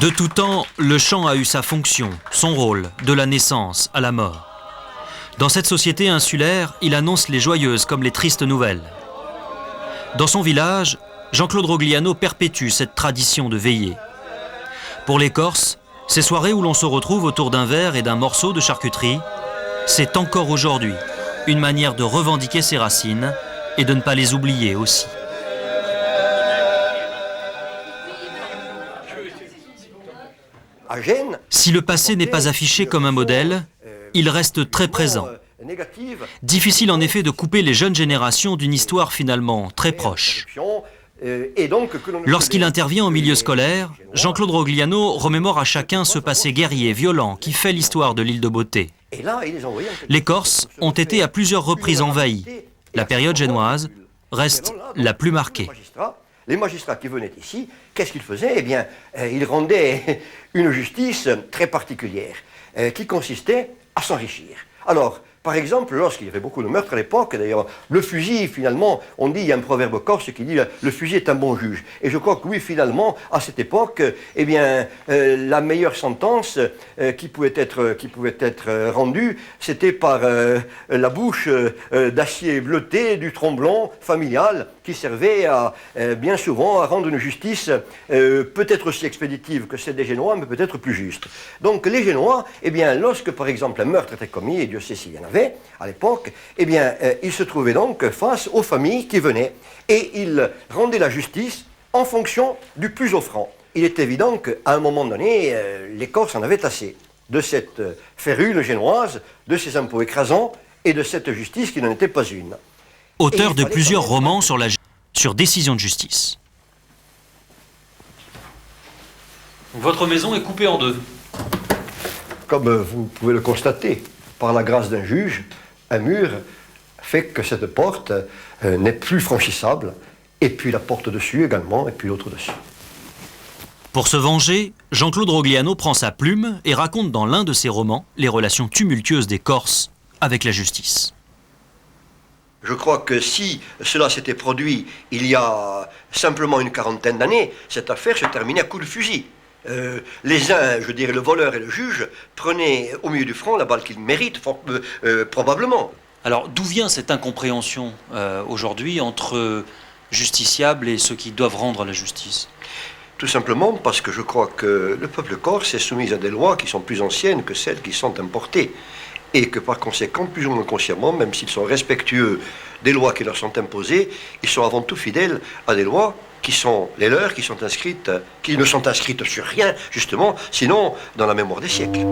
De tout temps, le chant a eu sa fonction, son rôle, de la naissance à la mort. Dans cette société insulaire, il annonce les joyeuses comme les tristes nouvelles. Dans son village, Jean-Claude Rogliano perpétue cette tradition de veillée. Pour les Corses, ces soirées où l'on se retrouve autour d'un verre et d'un morceau de charcuterie, c'est encore aujourd'hui une manière de revendiquer ses racines et de ne pas les oublier aussi. Si le passé n'est pas affiché comme un modèle, il reste très présent. Difficile en effet de couper les jeunes générations d'une histoire finalement très proche. Lorsqu'il intervient en milieu scolaire, Jean-Claude Rogliano remémore à chacun ce passé guerrier, violent, qui fait l'histoire de l'île de Beauté. Les Corses ont été à plusieurs reprises envahis. La période génoise reste la plus marquée. Les magistrats qui venaient ici, qu'est-ce qu'ils faisaient? Eh bien, ils rendaient une justice très particulière, qui consistait à s'enrichir. Alors, par exemple, lorsqu'il y avait beaucoup de meurtres à l'époque, d'ailleurs, le fusil, finalement, on dit, il y a un proverbe corse qui dit « le fusil est un bon juge ». Et je crois que oui, finalement, à cette époque, eh bien, la meilleure sentence qui pouvait être rendue, c'était par la bouche d'acier bleuté du tromblon familial qui servait à, bien souvent à rendre une justice peut-être aussi expéditive que celle des Génois, mais peut-être plus juste. Donc les Génois, eh bien, lorsque par exemple un meurtre était commis, et Dieu sait s'il y en avait à l'époque, eh bien, ils se trouvaient donc face aux familles qui venaient et ils rendaient la justice en fonction du plus offrant. Il est évident qu'à un moment donné, les Corses en avaient assez de cette férule génoise, de ces impôts écrasants et de cette justice qui n'en était pas une. Auteur de plusieurs romans sur décision de justice. Votre maison est coupée en deux. Comme vous pouvez le constater, par la grâce d'un juge, un mur fait que cette porte n'est plus franchissable, et puis la porte dessus également, et puis l'autre dessus. Pour se venger, Jean-Claude Rogliano prend sa plume et raconte dans l'un de ses romans les relations tumultueuses des Corses avec la justice. Je crois que si cela s'était produit il y a simplement une quarantaine d'années, cette affaire se terminait à coups de fusil. Les uns, je dirais le voleur et le juge, prenaient au milieu du front la balle qu'ils méritent, probablement. Alors d'où vient cette incompréhension aujourd'hui entre justiciables et ceux qui doivent rendre la justice? Tout simplement parce que je crois que le peuple corse est soumis à des lois qui sont plus anciennes que celles qui sont importées. Et que par conséquent, plus ou moins consciemment, même s'ils sont respectueux des lois qui leur sont imposées, ils sont avant tout fidèles à des lois qui sont les leurs, qui ne sont inscrites sur rien, justement, sinon dans la mémoire des siècles.